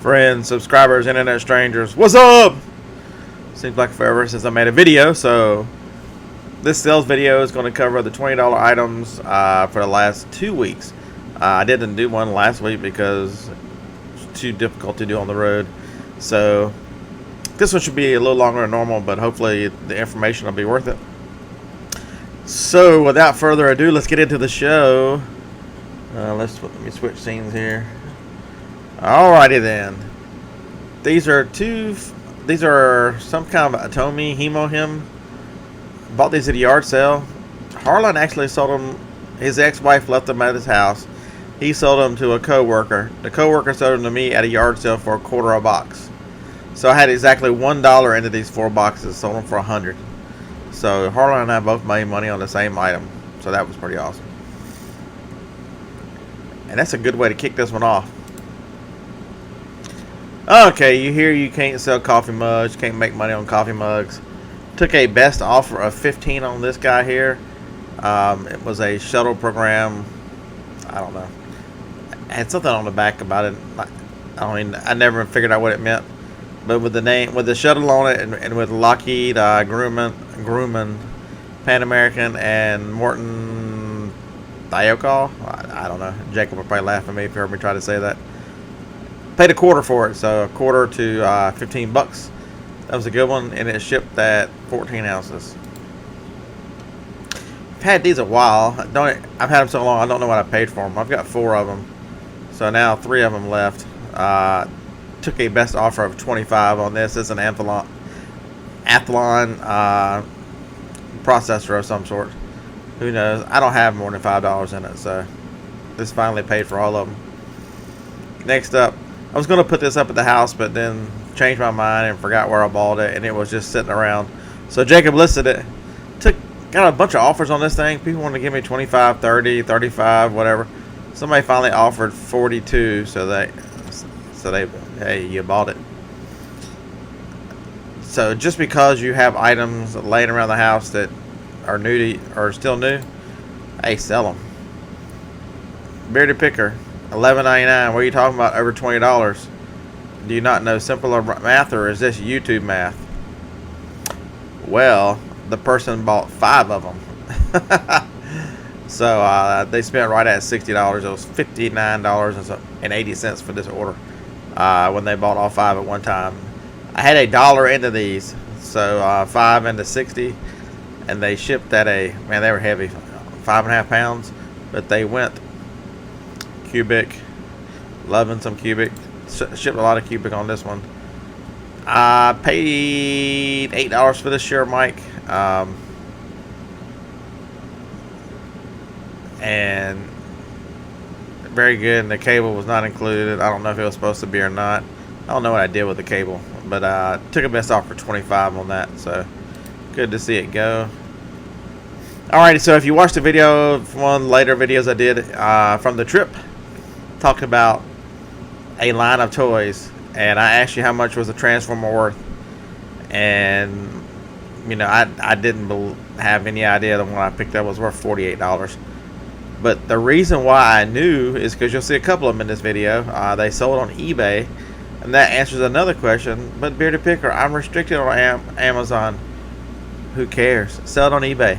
Friends, subscribers, internet strangers, what's up? Seems like forever since I made a video, so this sales video is going to cover the $20 items for the last 2 weeks. I didn't do one last week because it's too difficult to do on the road, so this one should be a little longer than normal, but hopefully the information will be worth it. So without further ado, let's get into the show. Let me switch scenes here. Alrighty then. These are some kind of Atomi Hemohim. Bought these at a yard sale. Harlan actually sold them. His ex-wife left them at his house. He sold them to a co-worker. The co-worker sold them to me at a yard sale for $1 a box. So I had exactly $1 into these 4 boxes. Sold them for $100. So Harlan and I both made money on the same item. So that was pretty awesome. And that's a good way to kick this one off. Okay, you hear you can't sell coffee mugs, you can't make money on coffee mugs. Took a best offer of 15 on this guy here. It was a shuttle program. I don't know. It had something on the back about it. I never figured out what it meant. But with the name, with the shuttle on it, and with Lockheed, Grumman, Pan American, and Morton Thiokol, I don't know. Jacob will probably laugh at me if you heard me try to say that. Paid $1 for it, so $1 to 15 bucks. That was a good one, and it shipped at 14 ounces. I've had these a while. I've had them so long, I don't know what I paid for them. I've got 4 of them, so now 3 of them left. Took a best offer of 25 on this. It's an Athlon processor of some sort. Who knows? I don't have more than $5 in it, so this finally paid for all of them. Next up, I was going to put this up at the house, but then changed my mind and forgot where I bought it, and it was just sitting around. So Jacob listed it. Got a bunch of offers on this thing. People wanted to give me 25, 30, 35, whatever. Somebody finally offered 42, so they, hey, you bought it. So just because you have items laying around the house that are still new, hey, sell them. Bearded Picker, $11.99. What are you talking about? Over $20. Do you not know simpler math, or is this YouTube math? Well, the person bought 5 of them. So they spent right at $60. It was $59.80 for this order when they bought all 5 at one time. I had $1 into these, so 5 into 60, and they shipped at they were heavy, 5.5 pounds, but they went cubic. Loving some cubic. Shipped a lot of cubic on this one. I paid $8 for this Shure mic. And very good, and the cable was not included. I don't know if it was supposed to be or not. I don't know what I did with the cable, but took a best offer for 25 on that, so good to see it go. Alrighty, so if you watched the video, one of the later videos I did from the trip, talked about a line of toys, and I asked you how much was the Transformer worth, and you know, I didn't have any idea the one I picked up was worth $48. But the reason why I knew is because you'll see a couple of them in this video. They sold on eBay, and that answers another question. But Bearded Picker, I'm restricted on Amazon. Who cares? Sell it on eBay.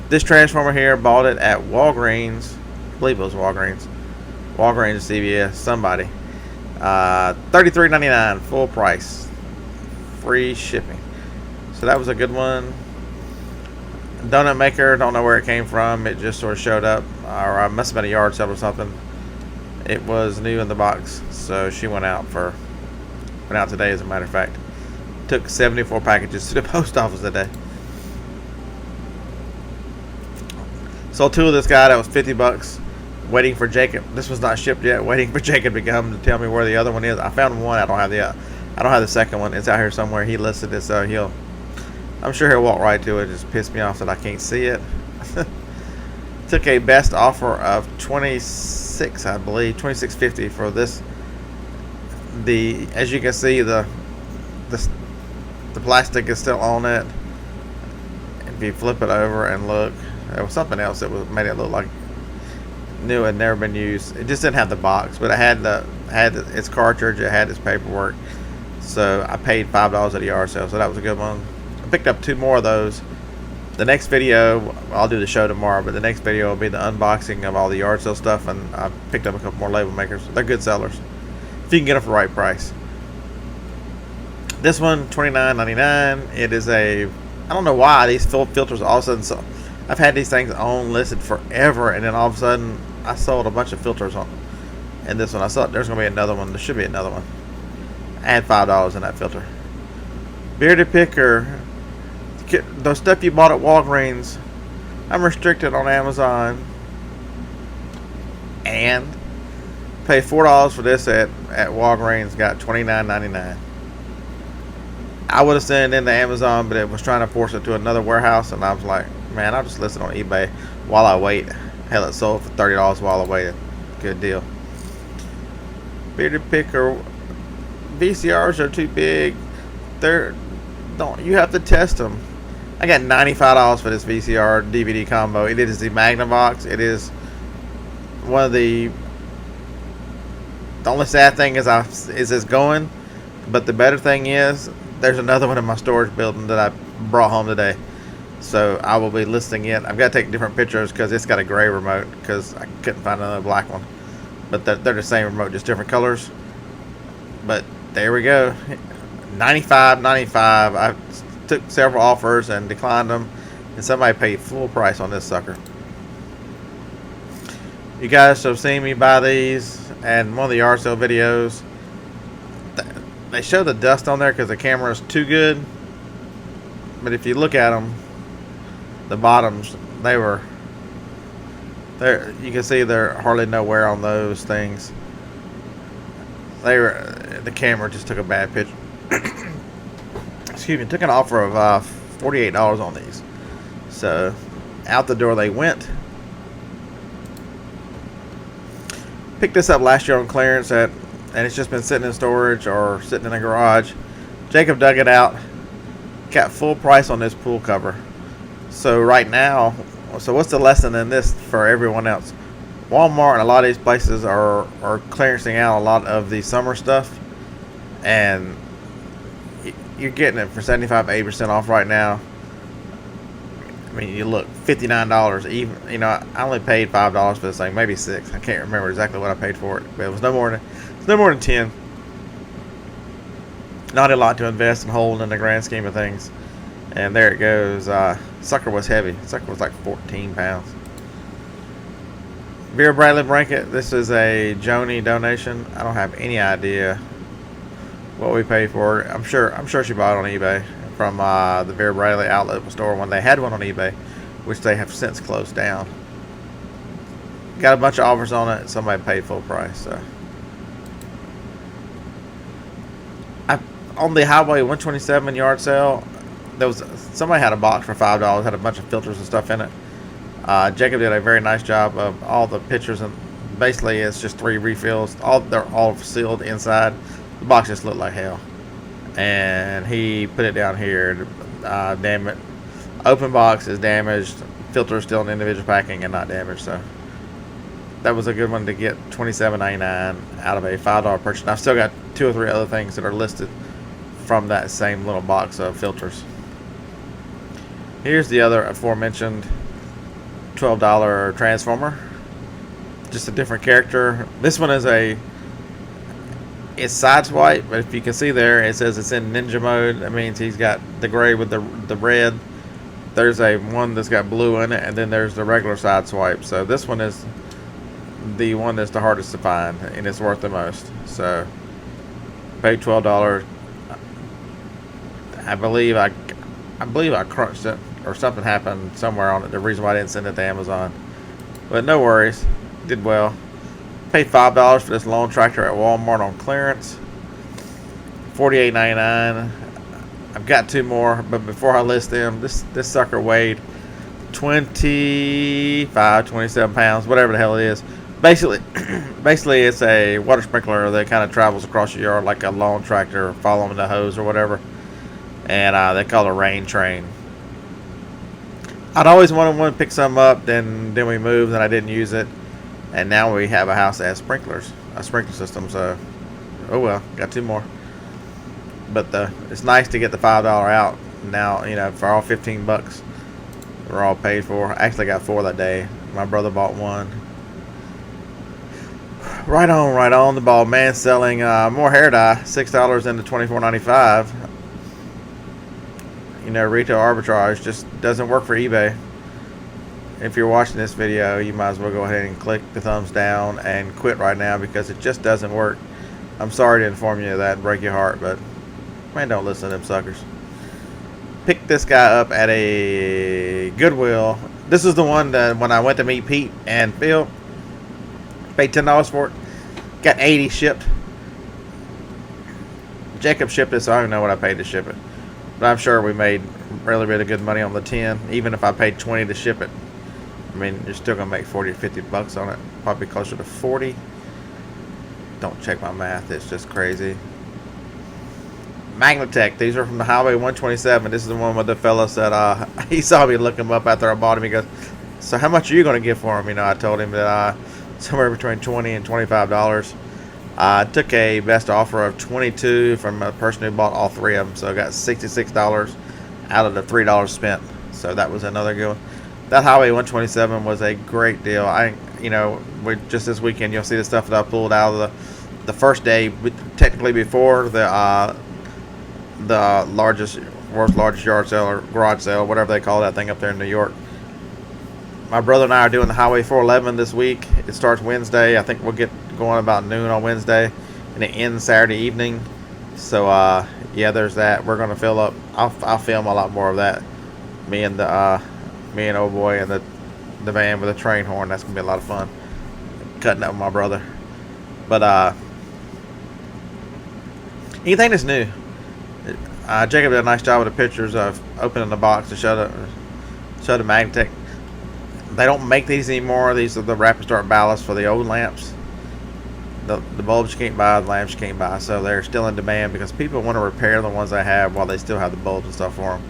This Transformer here, bought it at Walgreens. I believe it was Walgreens, CVS, somebody. $33.99 full price, free shipping. So that was a good one. Donut maker, don't know where it came from. It just sort of showed up, or it must have been a yard sale or something. It was new in the box, so she went out today, as a matter of fact. Took 74 packages to the post office today. Sold 2 of this guy. That was 50 bucks. Waiting for Jacob. This was not shipped yet. Waiting for Jacob to come to tell me where the other one is. I found one. I don't have the second one. It's out here somewhere. He listed it, so I'm sure he'll walk right to it. It just pissed me off that I can't see it. Took a best offer of 26, I believe, $26.50 for this. As you can see, the plastic is still on it. If you flip it over and look, there was something else that made it look like New and never been used. It just didn't have the box, but it had its cartridge. It had its paperwork. So I paid $5 at a yard sale. So that was a good one. I picked up 2 more of those. The next video, I'll do the show tomorrow, but the next video will be the unboxing of all the yard sale stuff, and I picked up a couple more label makers. They're good sellers if you can get them for the right price. This one, $29.99. It is I don't know why these filters all of a sudden. I've had these things on listed forever, and then all of a sudden I sold a bunch of filters on. And this one, I saw there's gonna be another one. There should be another one. Add $5 in that filter. Bearded picker. The stuff you bought at Walgreens, I'm restricted on Amazon, and pay $4 for this at Walgreens. Got $29.99. I would have sent it into Amazon, but it was trying to force it to another warehouse, and I was like, man, I'll just list it on eBay while I wait. Hell, it sold for $30 while I waited. Good deal. Bearded picker. VCRs are too big. You have to test them. I got $95 for this VCR DVD combo. It is the Magnavox. It is one of the only sad thing is it's going, but the better thing is there's another one in my storage building that I brought home today. So I will be listing it. I've got to take different pictures because it's got a gray remote because I couldn't find another black one. But they're the same remote, just different colors. But there we go. $95.95. I took several offers and declined them, and somebody paid full price on this sucker. You guys have seen me buy these, and one of the yard sale videos, they show the dust on there because the camera is too good. But if you look at them, the bottoms, there. You can see there hardly no wear on those things. The camera just took a bad picture. Excuse me, took an offer of $48 on these. So out the door they went. Picked this up last year on clearance and it's just been sitting in storage or sitting in a garage. Jacob dug it out. Got full price on this pool cover. So right now, so what's the lesson in this for everyone else? Walmart and a lot of these places are clearancing out a lot of the summer stuff, and you're getting it for 75-80% off right now. I mean, you look, $59. Even, you know, I only paid $5 for this thing, maybe $6. I can't remember exactly what I paid for it, but it was no more than $10. Not a lot to invest and hold in the grand scheme of things. And there it goes. Sucker was heavy. Sucker was like 14 pounds. Vera Bradley blanket. This is a Joni donation. I don't have any idea what we paid for it. I'm sure she bought it on eBay from the Vera Bradley outlet store when they had one on eBay, which they have since closed down. Got a bunch of offers on it. Somebody paid full price. So on the Highway 127 yard sale, somebody had a box for $5. Had a bunch of filters and stuff in it. Jacob did a very nice job of all the pictures, and basically it's just 3 refills. They're all sealed inside. The box just looked like hell, and he put it down here. Damn it, open box is damaged. Filter is still in individual packing and not damaged. So that was a good one to get $27.99 out of a $5 purchase. And I've still got 2 or 3 other things that are listed from that same little box of filters. Here's the other aforementioned $12 transformer, just a different character. This one is it's sideswipe, but if you can see there, it says it's in ninja mode. That means he's got the gray with the red. There's one that's got blue in it, and then there's the regular sideswipe. So this one is the one that's the hardest to find, and it's worth the most. So paid $12. I believe I crunched it, or something happened somewhere on it. The reason why I didn't send it to Amazon, but no worries, did well. Paid $5 for this lawn tractor at Walmart on clearance. $48.99. I've got 2 more, but before I list them, this sucker weighed 27 pounds, whatever the hell it is. Basically, it's a water sprinkler that kind of travels across your yard like a lawn tractor following the hose or whatever. And they call it a rain train. I'd always wanted to pick some up, then we moved and I didn't use it. And now we have a house that has sprinklers, a sprinkler system. So, oh well, got 2 more. But it's nice to get the $5 out now. You know, for all 15 bucks, we're all paid for. I actually got 4 that day. My brother bought 1. Right on the ball, man. Selling more hair dye, $6 into $24.95. You know, retail arbitrage just doesn't work for eBay. If you're watching this video, you might as well go ahead and click the thumbs down and quit right now, because it just doesn't work. I'm sorry to inform you of that and break your heart, but man, don't listen to them suckers. Picked this guy up at a Goodwill. This is the one that when I went to meet Pete and Phil, paid $10 for it, got 80 shipped. Jacob shipped it, so I don't know what I paid to ship it, but I'm sure we made really good money on the 10, even if I paid 20 to ship it. I mean, you're still gonna make 40 or 50 bucks on it, probably closer to 40. Don't check my math, it's just crazy. Magnatech, these are from the Highway 127. This is the one where the fella said he saw me look him up after I bought him. He goes, so how much are you gonna get for him? You know, I told him that somewhere between $20 and $25. I took a best offer of $22 from a person who bought all 3 of them, so I got $66 out of the $3 spent. So that was another good one. That Highway 127 was a great deal. Just this weekend you'll see the stuff that I pulled out of the first day, technically before the world's largest yard sale or garage sale, whatever they call that thing up there in New York. My brother and I are doing the Highway 411 this week. It starts Wednesday. I think we'll get going about noon on Wednesday, and it ends Saturday evening. So yeah, there's that. We're gonna fill up. I'll film a lot more of that. Me and old boy and the van with a train horn. That's gonna be a lot of fun. Cutting up with my brother. But anything that's new. Jacob did a nice job with the pictures of opening the box to show the Magnatech. They don't make these anymore. These are the rapid start ballasts for the old lamps. The bulbs you can't buy, the lamps you can't buy. So they're still in demand because people want to repair the ones they have while they still have the bulbs and stuff for them.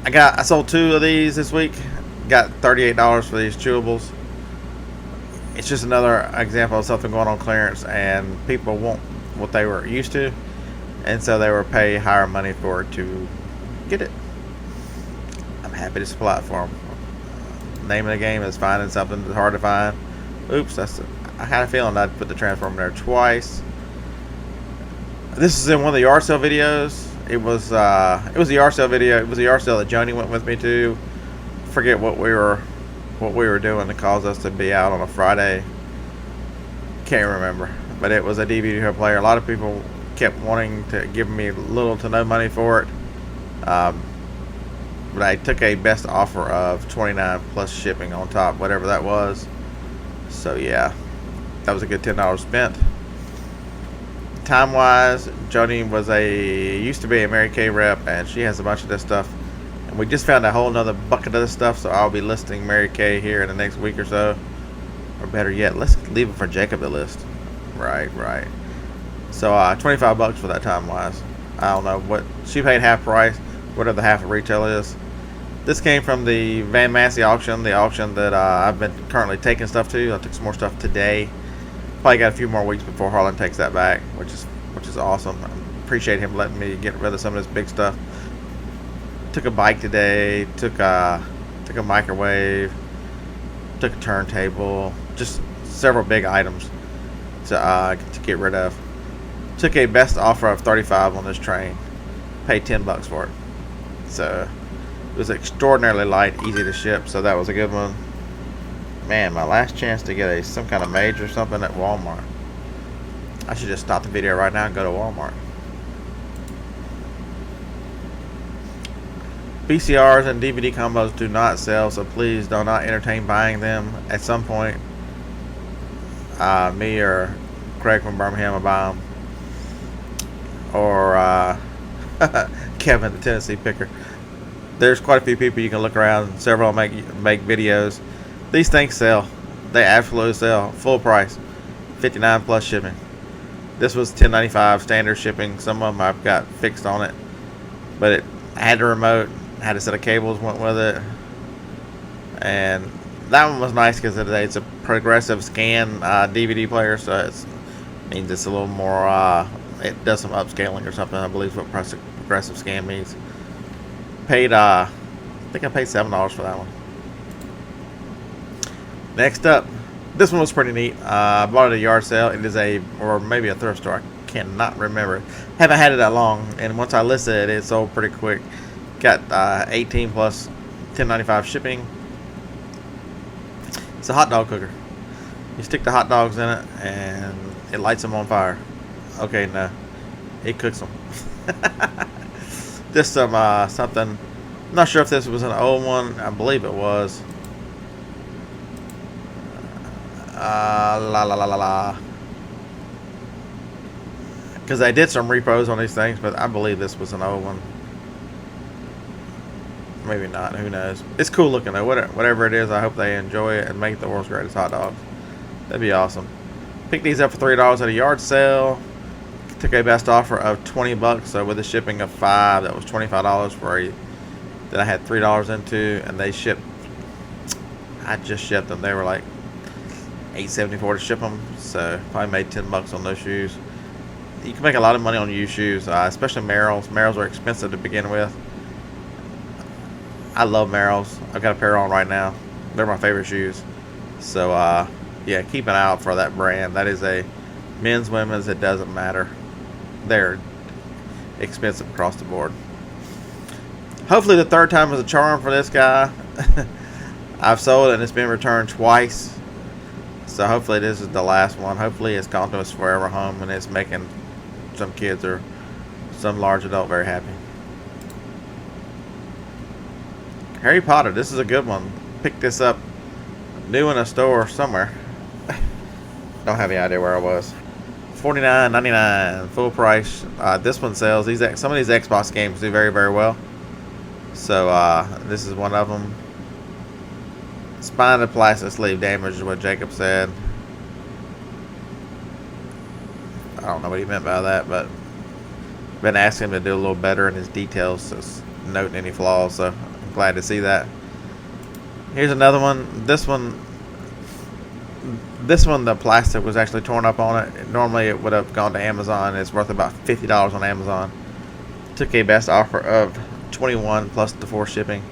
I sold 2 of these this week. Got $38 for these chewables. It's just another example of something going on clearance, and people want what they were used to, and so they were pay higher money for it to get it. I'm happy to supply it for them. Name of the game is finding something that's hard to find. Oops, I had a feeling I'd put the transformer there twice. This is in one of the yard sale videos. It was a yard sale video. It was a yard sale that Joni went with me to. Forget what we were doing to cause us to be out on a Friday. Can't remember, but it was a DVD player. A lot of people kept wanting to give me little to no money for it, but I took a best offer of $29 plus shipping on top, whatever that was. So yeah, that was a good $10 spent. Time wise, Joni used to be a Mary Kay rep, and she has a bunch of this stuff, and we just found a whole nother bucket of this stuff, so I'll be listing Mary Kay here in the next week or so, or better yet, let's leave it for Jacob to list. Right. So 25 bucks for that time wise. I don't know what she paid, half price, whatever the half of retail is. This came from the Van Massey auction, the auction that I've been currently taking stuff to. I took some more stuff today. Probably got a few more weeks before Harlan takes that back, which is awesome. I appreciate him letting me get rid of some of this big stuff. Took a bike today. Took a microwave. Took a turntable. Just several big items to get rid of. Took a best offer of $35 on this train. Paid $10 for it. So it was extraordinarily light, easy to ship. So that was a good one. Man, my last chance to get some kind of mage or something at Walmart. I should just stop the video right now and go to Walmart. VCRs and DVD combos do not sell, so please do not entertain buying them. At some point, me or Craig from Birmingham will buy them. Or Kevin, the Tennessee picker. There's quite a few people you can look around. Several make videos. These things sell. They absolutely sell. Full price. $59 plus shipping. This was $10.95 standard shipping. Some of them I've got fixed on it. But I had the remote. Had a set of cables went with it. And That one was nice because it's a progressive scan DVD player, so it means it's a little more. It does some upscaling or something. I believe is what progressive scan means. Paid. I think I paid $7 for that one. Next up, this one was pretty neat. I bought it at a yard sale. It is or maybe a thrift store. I cannot remember. Haven't had it that long, and once I listed it, it sold pretty quick. Got 18 plus $10.95 shipping. It's a hot dog cooker. You stick the hot dogs in it, and it lights them on fire. Okay, no, it cooks them. Just some something. I'm not sure if this was an old one. I believe it was. Because I did some repos on these things, but I believe this was an old one. Maybe not. Who knows? It's cool looking though. Whatever it is, I hope they enjoy it and make the world's greatest hot dogs. That'd be awesome. Picked these up for $3 at a yard sale. Took a best offer of $20. So with the shipping of $5, that was $25 for a that I had $3 into, and they shipped. I just shipped them. They were like $8.74 to ship them. So probably made $10 on those shoes. You can make a lot of money on used shoes, especially Merrells. Merrells are expensive to begin with. I love Merrells. I've got a pair on right now. They're my favorite shoes. So, yeah, keep an eye out for that brand. That is a men's, women's, it doesn't matter. They're expensive across the board. Hopefully the third time is a charm for this guy. I've sold it and it's been returned twice. So hopefully this is the last one. Hopefully it's gone to its forever home and it's making some kids or some large adult very happy. Harry Potter, this is a good one. Picked this up new in a store somewhere. Don't have any idea where I was. $49.99 full price. This one sells. Some of these Xbox games do very, very well. So this is one of them. Spine and plastic sleeve damage is what Jacob said. I don't know what he meant by that, but I've been asking him to do a little better in his details, just noting any flaws. So I'm glad to see that. Here's another one. This one, the plastic was actually torn up on it. Normally it would have gone to Amazon. It's worth about $50 on Amazon. Took a best offer of $21 plus the 4 shipping.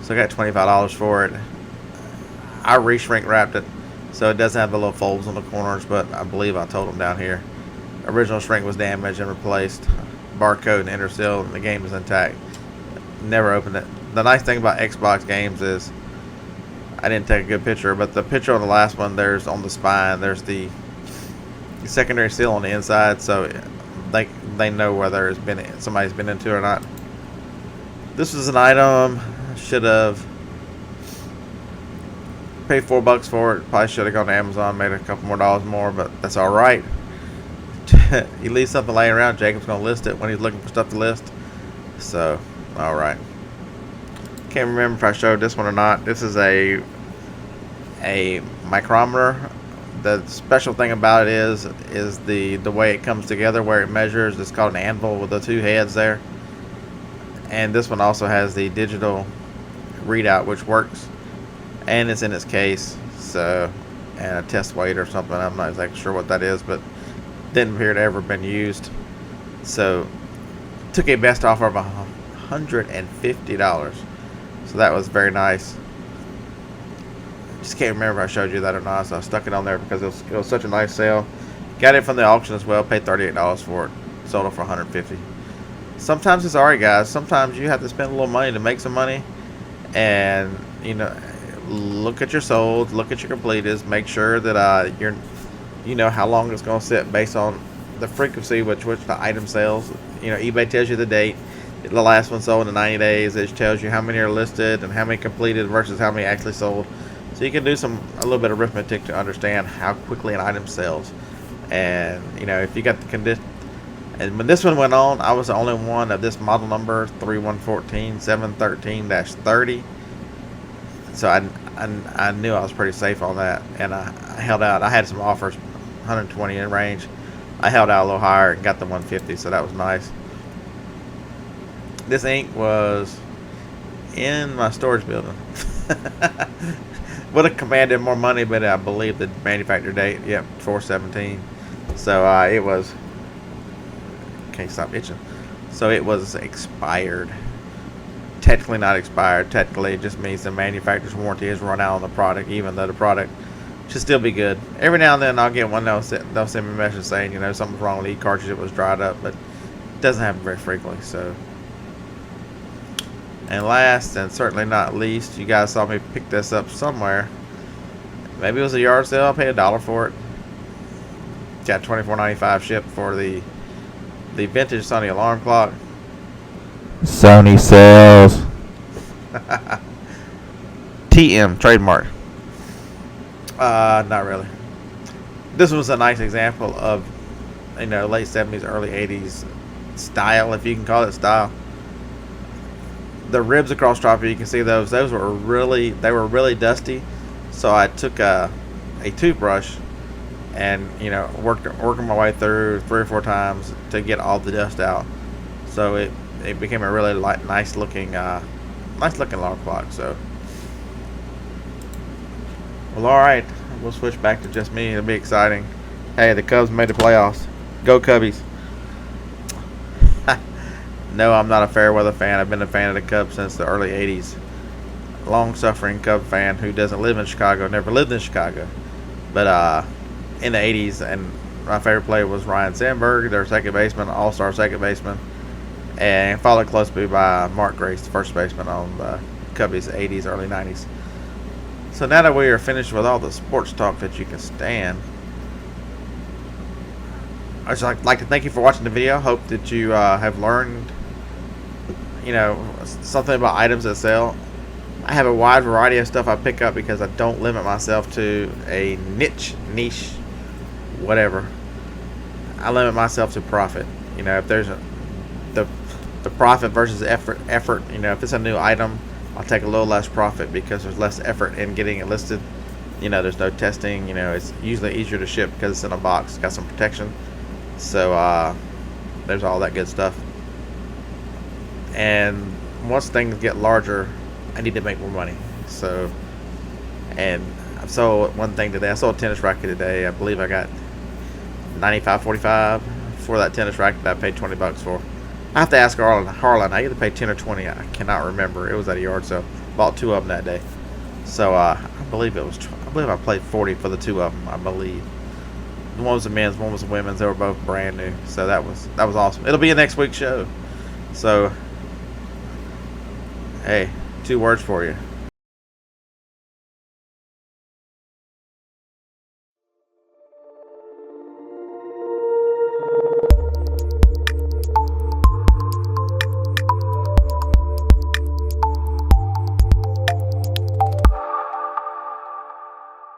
So I got $25 for it. I re-shrink wrapped it, so it doesn't have the little folds on the corners, but I believe I told them down here. Original shrink was damaged and replaced. Barcode and interseal, and the game is intact. Never opened it. The nice thing about Xbox games is I didn't take a good picture, but the picture on the last one, there's on the spine, there's the secondary seal on the inside, so they know whether somebody's been into it or not. This was an item. Should have paid $4 for it. Probably should have gone to Amazon, made a couple more dollars more, but that's all right. You leave something laying around, Jacob's gonna list it when he's looking for stuff to list. So, all right. Can't remember if I showed this one or not. This is a micrometer. The special thing about it is the way it comes together, where it measures. It's called an anvil with the 2 heads there. And this one also has the digital readout, which works, and it's in its case. So, and a test weight or something. I'm not exactly sure what that is, but didn't appear to ever been used. So, took a best offer of $150. So that was very nice. Just can't remember if I showed you that or not, so I stuck it on there because it was such a nice sale. Got it from the auction as well. Paid $38 for it. Sold it for $150. Sometimes it's alright, guys. Sometimes you have to spend a little money to make some money, and look at your solds, look at your completed, make sure that you know how long it's going to sit based on the frequency which the item sells. eBay tells you the date. The last one sold in 90 days. It tells you how many are listed and how many completed versus how many actually sold. So you can do a little bit of arithmetic to understand how quickly an item sells. And if you got the condition. And when this one went on, I was the only one of this model number 3114713-30. So I knew I was pretty safe on that, and I held out. I had some offers, 120 in range. I held out a little higher and got the 150, so that was nice. This ink was in my storage building. Would have commanded more money, but I believe the manufacturer date, yep, 4/17. So it was, can't stop itching. So it was expired. Technically not expired. Technically it just means the manufacturer's warranty has run out on the product, even though the product should still be good. Every now and then I'll get one, they'll send me a message saying, you know, something's wrong with the cartridge, it was dried up, but it doesn't happen very frequently. So, and last and certainly not least, you guys saw me pick this up somewhere. Maybe it was a yard sale. I paid $1 for it. Got $24.95 shipped for the vintage Sony alarm clock. Sony sales. TM trademark. Not really. This was a nice example of, you know, late 70s, early 80s style, if you can call it style. The ribs across top here, you can see those. Those were really, they were really dusty. So I took a toothbrush and, you know, working my way through 3 or 4 times to get all the dust out. So it became a really nice looking alarm clock. So, well, all right, we'll switch back to just me. It'll be exciting. Hey, the Cubs made the playoffs. Go Cubbies! No, I'm not a fair weather fan. I've been a fan of the Cubs since the early '80s. Long-suffering Cub fan who doesn't live in Chicago, never lived in Chicago, but in the '80s, and my favorite player was Ryan Sandberg, their second baseman, all-star second baseman, and followed closely by Mark Grace, the first baseman on the Cubbies '80s, early '90s. So now that we are finished with all the sports talk that you can stand, I'd just like to thank you for watching the video. Hope that you have learned, you know, something about items that sell. I have a wide variety of stuff I pick up because I don't limit myself to a niche, whatever. I limit myself to profit. You know, if there's the profit versus effort, you know, if it's a new item, I'll take a little less profit because there's less effort in getting it listed. You know, there's no testing. You know, it's usually easier to ship because it's in a box, it's got some protection. So there's all that good stuff. And once things get larger, I need to make more money. So, and I've sold one thing today. I sold a tennis racket today. I believe I got $95.45 for that tennis racket that I paid $20 for. I have to ask Harlan. I either paid 10 or 20. I cannot remember. It was at a yard sale. Bought 2 of them that day. So I believe I played 40 for the 2 of them. I believe. One was a men's, one was a women's. They were both brand new. So that was awesome. It'll be a next week's show. So, hey, 2 words for you.